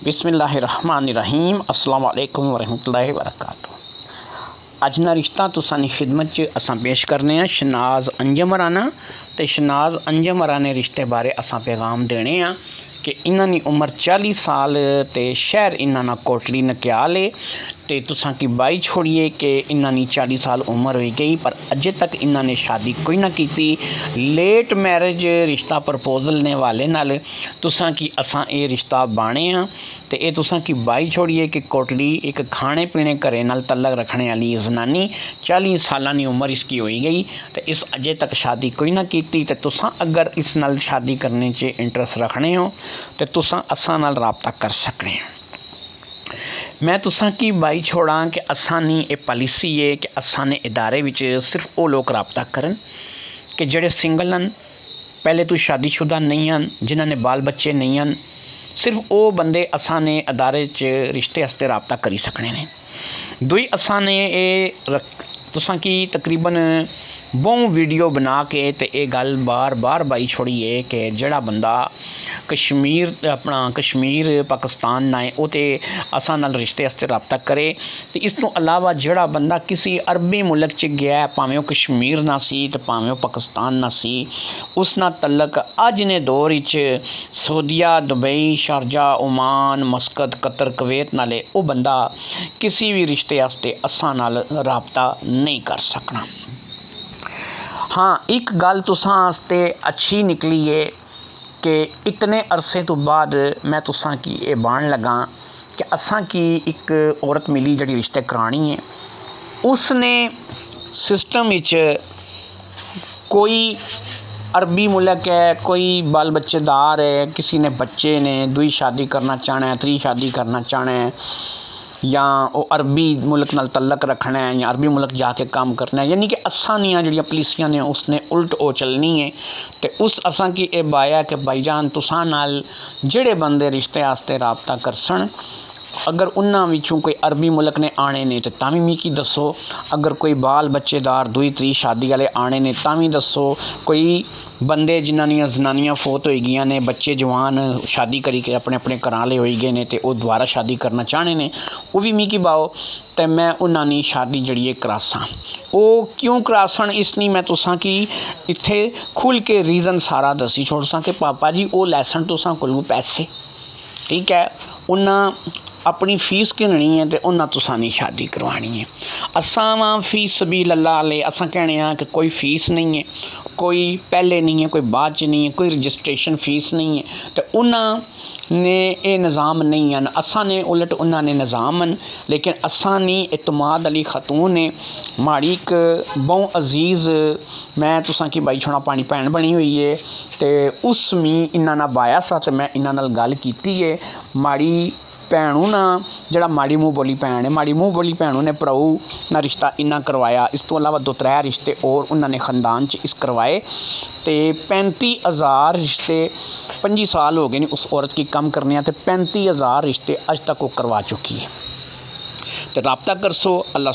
बिस्मिल्लाहिर्रहमानिर्रहीम अस्सलाम वालेकुम वरहमतुल्लाहि वबरकातुहू। अज ना रिश्ता तुसानी खिदमत च असां पेश करने शनाज़ अंजम राना ते शनाज़ अंजम राने रिश्ते बारे असां पैगाम देने कि इन्हां दी उम्र 40 साल ते शहर इन्हां दा कोटली नक्याल है ते तुसां की बाई छोड़िए कि इन्हां दी 40 साल उम्र हो गई पर अजे तक इन्हां ने शादी कोई ना की। लेट मैरिज रिश्ता प्रपोजल ने वाले नाल तुसां की असां ये रिश्ता बाणे ते ये तुसां की बाई छोड़िए कि कोटली एक खाने पीने घरें नाल तलक रखने वाली जनानी 40 साल की उम्र इसकी हो गई तो इस अजे तक शादी कोई ना की। ते तुसां अगर इस नाल शादी करने च इंटरस्ट रखने हो तो तुसां असां नाल राबता कर सकने। मैं तुसां की बाई छोड़ा कि असानी ये पॉलिसी है कि असाने इदारे विच सिर्फ वो लोग राबता करन कि जेड़े सिंगल हैं, पहले तो शादीशुदा नहीं हैं, जिन्होंने बाल बच्चे नहीं हैं, सिर्फ वो बंदे असाने अदारे च रिश्ते आस्ते राबता करी सकने ने। दुई असाने ये तुसां की तकरीबन बहु वीडियो बना के ते ये गल बार बार बाई छोड़ी है कि जड़ा बंदा कश्मीर पाकिस्तान ना है वो तो असां नाल रिश्ते आस्ते राबता करे। तो इस तो अलावा जड़ा बंदा किसी अरबी मुल्क च गया भावें वो कश्मीर ना सी तो भावें वो पाकिस्तान ना सी, उस नाल तलक अज ने दौर विच सऊदीया, Dubai, Sharjah, Oman, Muscat, Qatar, Kuwait नाले वो बंदा किसी भी रिश्ते आस्ते असां नाल राबता नहीं कर सकना। हाँ, एक गल तुसां आस्ते अच्छी निकली है कि इतने अरसे तो बाद मैं तुसां की ये बाण लगा कि असां की एक औरत मिली जड़ी रिश्ते करानी है। उसने सिस्टम विच कोई अरबी मुल्क है, कोई बाल बच्चेदार है, किसी ने बच्चे ने, दुई शादी करना चाहना है, त्री शादी करना चाहना है, या वो अरबी मुल्क नाल तलक रखना है या अरबी मुल्क जाके काम करना है, यानी कि असां दियां जड़ियां पॉलिसियां ने उसने उल्ट ओ चलनी है। तो उस असां की ये बाया कि भाईजान तुसां नाल जेड़े बंदे रिश्ते आस्ते राबता करसन अगर उन्हां विचों कोई अरबी मुल्क ने आने ने तो तां भी मिगी दसो, अगर कोई बाल बच्चेदार दुई त्री शादी वाले आने ने तां भी दसो, कोई बंदे जिन्हां दियां जनानियां फोत हो गई ने, बच्चे जवान शादी करी के अपने अपने घर आले हो गए ने तो वो दोबारा शादी करना चाहने ने, वो भी मिगी पाओ तो मैं उन्हां दी शादी जड़ी करासां। वो क्यों करासन इसलिए मैं तुसां की इत्थे खुल के रीज़न सारा दसी छोड़सां कि पापा जी वो लैसन तुसां कोलों पैसे, ठीक है, उन्हां अपनी फीस गिननी है तो उन्हें तुसां दी शादी करवानी है। असां वां फीस सबील अल्लाह ले असां कहने कि कोई फीस नहीं है, कोई पहले नहीं है, कोई बाद च नहीं है, कोई रजिस्ट्रेशन फीस नहीं है, तो उन्होंने ये निज़ाम नहीं है। असां ने उलट उन्होंने निज़ाम हैं, लेकिन असां नी इतमाद अली खतून ने माड़ी एक बहु अजीज़ मैं तुसां की बाई छोड़ा पानी भैन बनी हुई है तो उस मी इन्हां नाल बाया सा तो मैं इन्हां नाल गल कीती है। माड़ी भैनू ना जड़ा माड़ी मूँह बोली भैन है, माड़ी मूँह बोली भैनू ने भराऊ ना रिश्ता इन्ना करवाया, इस तो अलावा 2-3 रिश्ते और उन्होंने ख़ानदान च इस करवाए तो 35,000 रिश्ते 25 साल हो गए नहीं उस औरत की कम करने तो 35,000 रिश्ते अज तक वो करवा चुकी है। तो राबता कर सो अल्लाह